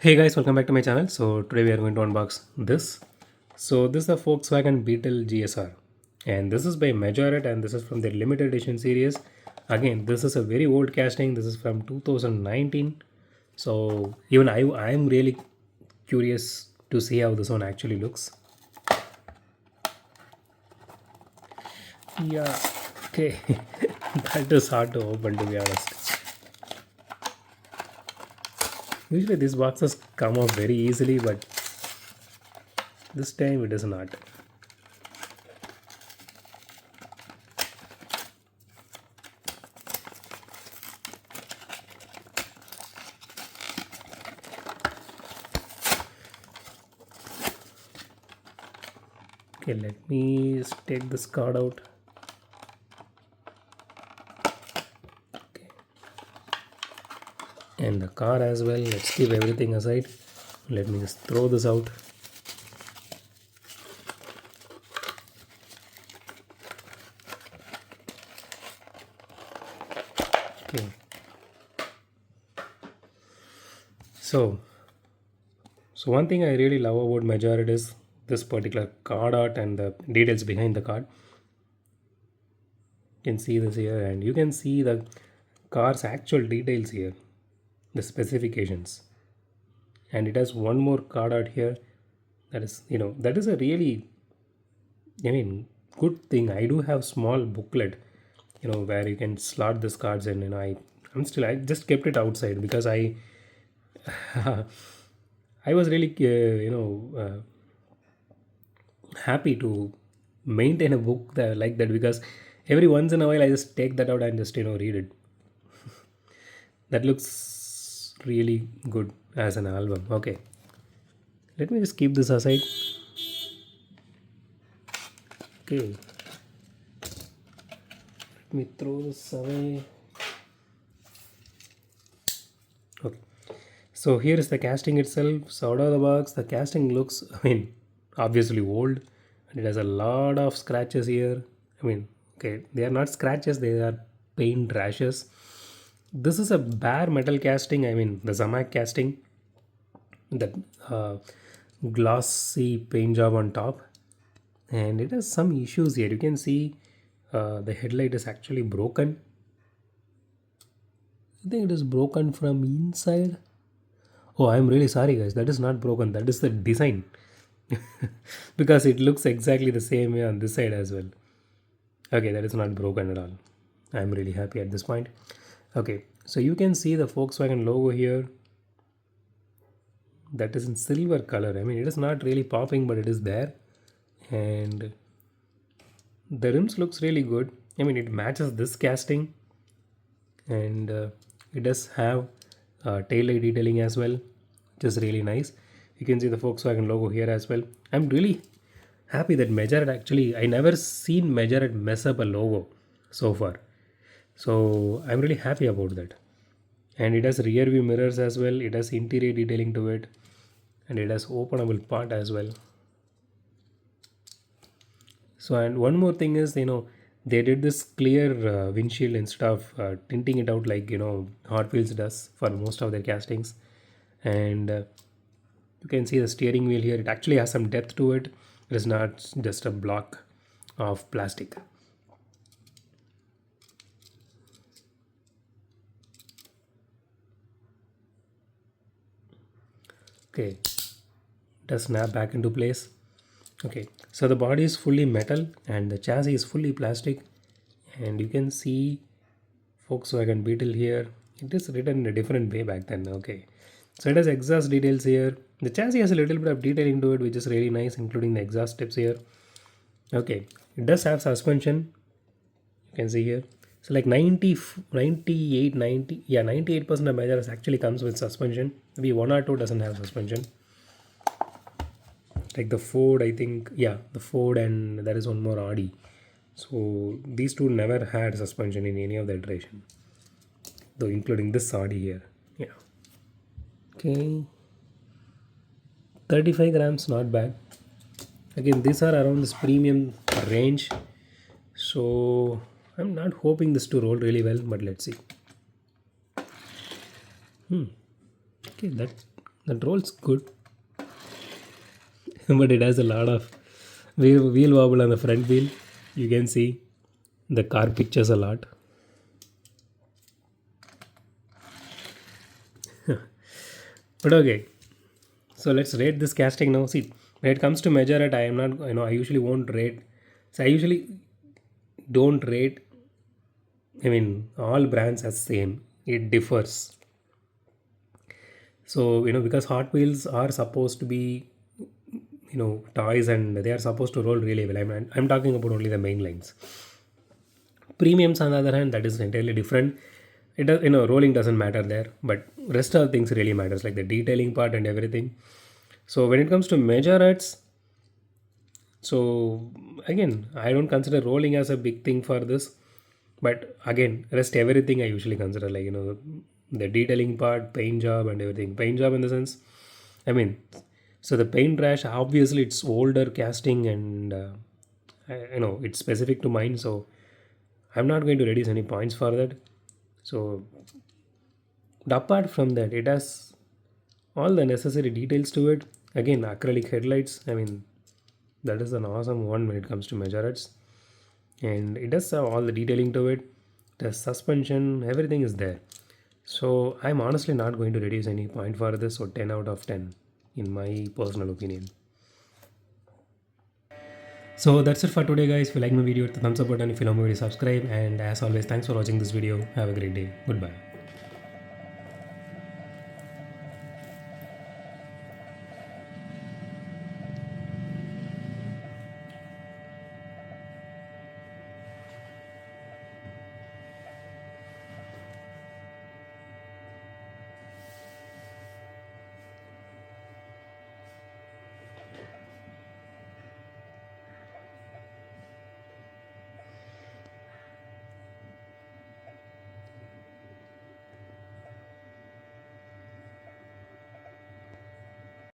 Hey guys, welcome back to my channel. So today we are going to unbox this. So this is the Volkswagen Beetle GSR, and this is by Majorette, and this is from their limited edition series. Again, this is a very old casting. This is from 2019. So even I am really curious to see how this one actually looks. Yeah, okay, that is hard to open, to be honest. Usually these boxes come off very easily, but this time it is not. Okay, let me just take this card out. Okay. And the car as well. Let's keep everything aside. Let me just throw this out. Okay. So one thing I really love about Majorette is this particular card art and the details behind the card. You can see this here, and you can see the car's actual details here, the specifications. And it has one more card art here. That is, that is a really, I mean, good thing. I do have small booklet, where you can slot these cards in. I just kept it outside because I was really, happy to maintain a book that, like that, because every once in a while I just take that out and just read it. That looks really good as an album. Okay, let me just keep this aside. Okay, let me throw this away. Okay, so here is the casting itself. So out of the box, the casting looks, obviously old, and it has a lot of scratches here. Okay, they are not scratches; they are paint rashes. This is a bare metal casting. The Zamak casting, that uh, glossy paint job on top, and it has some issues here. You can see the headlight is actually broken. I think it is broken from inside. Oh, I'm really sorry, guys. That is not broken. That is the design. Because it looks exactly the same way on this side as well. Okay, that is not broken at all. I'm really happy at this point. Okay, so you can see the Volkswagen logo here. That is in silver color. It is not really popping, but it is there. And the rims looks really good. It matches this casting, and it does have tail light detailing as well, which is really nice. You can see the Volkswagen logo here as well. I'm really happy that Majorette, actually I never seen Majorette mess up a logo so far, so I'm really happy about that. And it has rear view mirrors as well. It has interior detailing to it, and it has openable part as well. So, and one more thing is, they did this clear windshield instead of tinting it out like, Hot Wheels does for most of their castings. And you can see the steering wheel here. It actually has some depth to it. It is not just a block of plastic. Okay, does snap back into place. Okay, so the body is fully metal and the chassis is fully plastic, and you can see Volkswagen Beetle here. It is written in a different way back then. Okay, so it has exhaust details here. The chassis has a little bit of detailing to it, which is really nice, including the exhaust tips here. Okay, it does have suspension. You can see here. So like 90, 98, 90, yeah, 98% of measures actually comes with suspension. Maybe one or two doesn't have suspension. Like the Ford, I think, yeah, the Ford, and there is one more Audi. So these two never had suspension in any of the iteration, though including this Audi here. Yeah. Okay. 35 grams, not bad. Again, these are around this premium range. So I'm not hoping this to roll really well, but let's see. Okay, That rolls good. But it has a lot of wheel wobble on the front wheel. You can see the car pictures a lot. But okay, so let's rate this casting now. See, when it comes to Majorette, I am not, I usually won't rate. So I usually don't rate, all brands as same. It differs. So, because Hot Wheels are supposed to be, toys, and they are supposed to roll really well. I'm talking about only the main lines. Premiums, on the other hand, that is entirely different. It does, rolling doesn't matter there, but rest of things really matters, like the detailing part and everything. So when it comes to majorettes, so again, I don't consider rolling as a big thing for this, but again, rest everything I usually consider, like the detailing part, paint job, and everything. Paint job in the sense, I mean, so the paint rash, obviously it's older casting, and it's specific to mine, so I'm not going to reduce any points for that. So apart from that, it has all the necessary details to it. Again, acrylic headlights. That is an awesome one when it comes to majorettes, and it does have all the detailing to it. The suspension, everything is there. So I'm honestly not going to reduce any point for this. So 10 out of 10, in my personal opinion. So that's it for today, guys. If you like my video, hit the thumbs up button. If you love my video, subscribe. And as always, thanks for watching this video. Have a great day. Goodbye.